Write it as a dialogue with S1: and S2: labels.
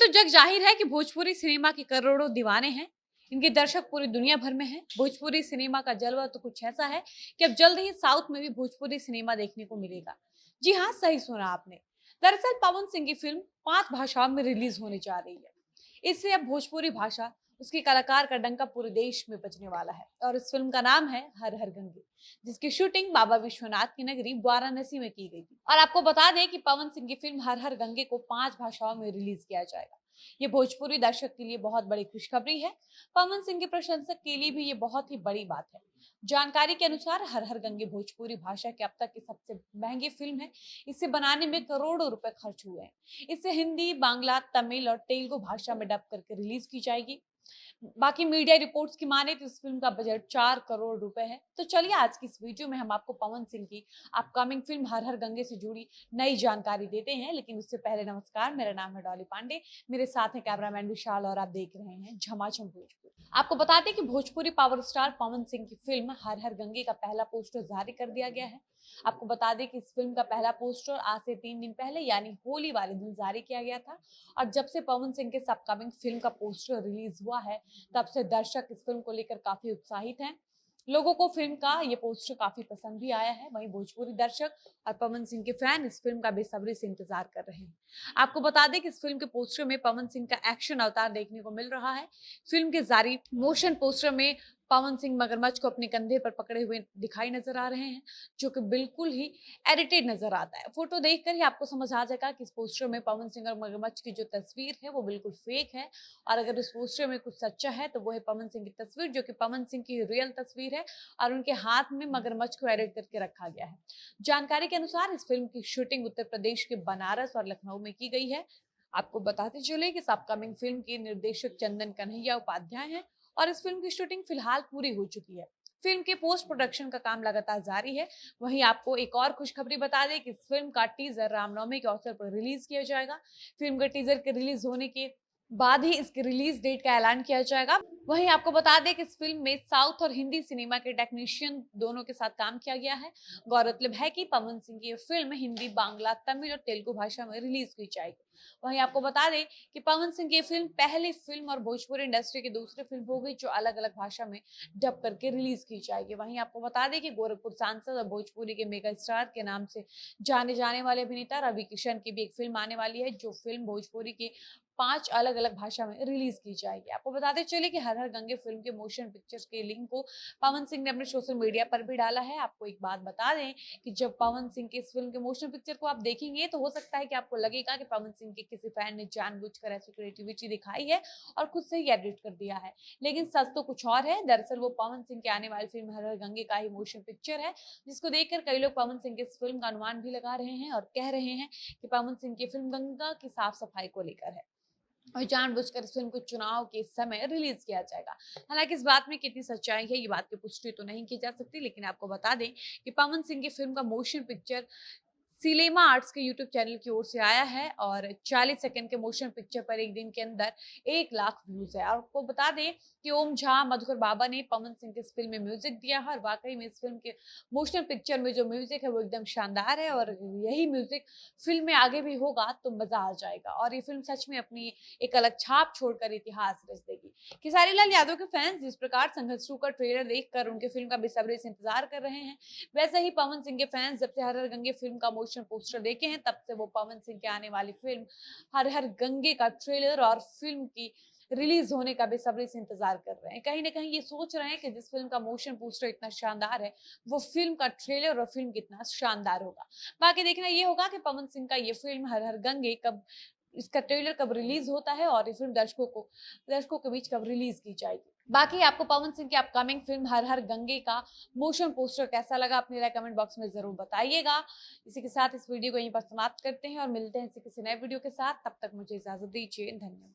S1: तो जग जाहिर है कि भोजपुरी सिनेमा के करोड़ों दीवाने हैं। इनके दर्शक पूरी दुनिया भर में हैं। भोजपुरी सिनेमा का जलवा तो कुछ ऐसा है कि अब जल्द ही साउथ में भी भोजपुरी सिनेमा देखने को मिलेगा। जी हाँ, सही सुना आपने। दरअसल पवन सिंह की फिल्म 5 भाषाओं में रिलीज होने जा रही है। इससे अब भोजपुरी भाषा, उसके कलाकार का डंका पूरे देश में बजने वाला है। और इस फिल्म का नाम है हर हर गंगे, जिसकी शूटिंग बाबा विश्वनाथ की नगरी वाराणसी में की गई थी। और आपको बता दें कि पवन सिंह की फिल्म हर हर गंगे को 5 भाषाओं में रिलीज किया जाएगा। ये भोजपुरी दर्शक के लिए बहुत बड़ी खुशखबरी है। पवन सिंह के प्रशंसक के लिए भी ये बहुत ही बड़ी बात है। जानकारी के अनुसार हर हर गंगे भोजपुरी भाषा की अब तक की सबसे महंगी फिल्म है। इसे बनाने में करोड़ों रुपए खर्च हुए हैं। इसे हिंदी, बांग्ला, तमिल और तेलुगु भाषा में डब करके रिलीज की जाएगी। बाकी मीडिया रिपोर्ट्स की माने तो इस फिल्म का बजट 4 करोड़ रुपए है। तो चलिए आज की इस वीडियो में हम आपको पवन सिंह की अपकमिंग फिल्म हर हर गंगे से जुड़ी नई जानकारी देते हैं। लेकिन उससे पहले नमस्कार, मेरा नाम है डॉली पांडे, मेरे साथ है कैमरामैन विशाल और आप देख रहे हैं झमाझम भोजपुरी। आपको बता दें कि भोजपुरी पावर स्टार पवन सिंह की फिल्म हर हर गंगे का पहला पोस्टर जारी कर दिया गया है। आपको बता दें कि इस फिल्म का पहला पोस्टर आज से 3 दिन पहले यानी होली वाले दिन जारी किया गया था। और जब से पवन सिंह के इस अपकमिंग फिल्म का पोस्टर रिलीज हुआ है, तब से दर्शक इस फिल्म को लेकर काफी उत्साहित हैं। लोगों को फिल्म का ये पोस्टर काफी पसंद भी आया है। वहीं भोजपुरी दर्शक और पवन सिंह के फैन इस फिल्म का बेसब्री से इंतजार कर रहे हैं। आपको बता दें कि इस फिल्म के पोस्टर में पवन सिंह का एक्शन अवतार देखने को मिल रहा है। फिल्म के जारी मोशन पोस्टर में पवन सिंह मगरमच्छ को अपने कंधे पर पकड़े हुए दिखाई नजर आ रहे हैं, जो कि बिल्कुल ही एडिटेड नजर आता है। फोटो देखकर ही आपको समझ आ जाएगा कि इस पोस्टर में पवन सिंह और मगरमच्छ की जो तस्वीर है वो बिल्कुल फेक है। और अगर इस पोस्टर में कुछ सच्चा है तो वो है पवन सिंह की तस्वीर, जो कि पवन सिंह की रियल तस्वीर है और उनके हाथ में मगरमच्छ को एडिट करके रखा गया है। जानकारी के अनुसार इस फिल्म की शूटिंग उत्तर प्रदेश के बनारस और लखनऊ में की गई है। आपको बताते चले कि इस अपकमिंग फिल्म के निर्देशक चंदन कन्हैया उपाध्याय हैं और इस फिल्म की शूटिंग फिलहाल पूरी हो चुकी है। फिल्म के पोस्ट प्रोडक्शन का काम लगातार जारी है। वहीं आपको एक और खुशखबरी बता दें कि इस फिल्म का टीजर रामनवमी के अवसर पर रिलीज किया जाएगा। फिल्म के टीजर के रिलीज होने के बाद ही इसकी रिलीज डेट का ऐलान किया जाएगा। वहीं आपको बता दें कि इस फिल्म में साउथ और हिंदी सिनेमा के टेक्नीशियन दोनों के साथ काम किया गया है। गौरतलब है कि पवन सिंह की यह फिल्म हिंदी, बांग्ला, तमिल और तेलुगु भाषा में रिलीज की जाएगी। वहीं आपको बता दें कि पवन सिंह की फिल्म पहली फिल्म और भोजपुरी इंडस्ट्री की दूसरी फिल्म होगी जो अलग अलग भाषा में डब करके रिलीज की जाएगी। वहीं आपको बता दें कि गोरखपुर सांसद और भोजपुरी के मेगा स्टार के नाम से जाने जाने वाले अभिनेता रवि किशन की भी एक फिल्म आने वाली है, जो फिल्म भोजपुरी के 5 अलग अलग भाषा में रिलीज की जाएगी। आपको बताते चले कि हर हर गंगे फिल्म के मोशन पिक्चर्स के लिंक को पवन सिंह ने अपने सोशल मीडिया पर भी डाला है। आपको एक बात बता दें कि जब पवन सिंह के इस फिल्म के मोशन पिक्चर को आप देखेंगे तो हो सकता है कि आपको लगेगा कि पवन सिंह के किसी फैन ने जानबूझकर ऐसी क्रिएटिविटी दिखाई है और खुद से ही एडिट कर दिया है। लेकिन सच तो कुछ और है। दरअसल वो पवन सिंह के आने वाली फिल्म हर हर गंगे का ही मोशन पिक्चर है, जिसको देखकर कई लोग पवन सिंह की इस फिल्म का अनुमान भी लगा रहे हैं और कह रहे हैं कि पवन सिंह की फिल्म गंगा की साफ सफाई को लेकर है और जानबूझकर इस फिल्म को चुनाव के समय रिलीज किया जाएगा। हालांकि इस बात में कितनी सच्चाई है, ये बात की पुष्टि तो नहीं की जा सकती, लेकिन आपको बता दें कि पवन सिंह की फिल्म का मोशन पिक्चर सिनेमा आर्ट्स के यूट्यूब चैनल की ओर से आया है और 40 सेकंड के मोशन पिक्चर पर एक दिन के अंदर 1 लाख व्यूज है। और आपको बता दें कि ओम झा, मधुकर बाबा ने पवन सिंह की इस फिल्म में म्यूजिक दिया है और वाकई में इस फिल्म के मोशन पिक्चर में जो म्यूजिक है वो एकदम शानदार है और यही म्यूजिक फिल्म में आगे भी होगा तो मजा आ जाएगा और ये फिल्म सच में अपनी एक अलग छाप छोड़कर इतिहास रच देगी। खेसारी लाल यादव के फैंस जिस प्रकार संघर्ष 2 का ट्रेलर देखकर उनके फिल्म का बेसब्री से इंतजार कर रहे हैं, वैसे ही पवन सिंह के फैंस जब से हर हर गंगे फिल्म का मोशन पोस्टर देखे हैं तब से वो पवन सिंह के आने वाली फिल्म हर हर गंगे का ट्रेलर और फिल्म की रिलीज होने का बेसब्री से इंतजार कर रहे हैं। कहीं ना कहीं ये सोच रहे हैं कि जिस फिल्म का मोशन पोस्टर इतना शानदार है, वो फिल्म का ट्रेलर और फिल्म कितना शानदार होगा। बाकी देखना ये होगा कि पवन सिंह का ये फिल्म हर हर गंगे कब, इसका ट्रेलर कब रिलीज होता है और ये फिल्म दर्शकों के बीच कब रिलीज की जाएगी। बाकी आपको पवन सिंह की अपकमिंग फिल्म हर हर गंगे का मोशन पोस्टर कैसा लगा, अपनी राय कमेंट बॉक्स में जरूर बताइएगा। इसी के साथ इस वीडियो को यहीं पर समाप्त करते हैं और मिलते हैं किसी नए वीडियो के साथ। तब तक मुझे इजाजत दीजिए। धन्यवाद।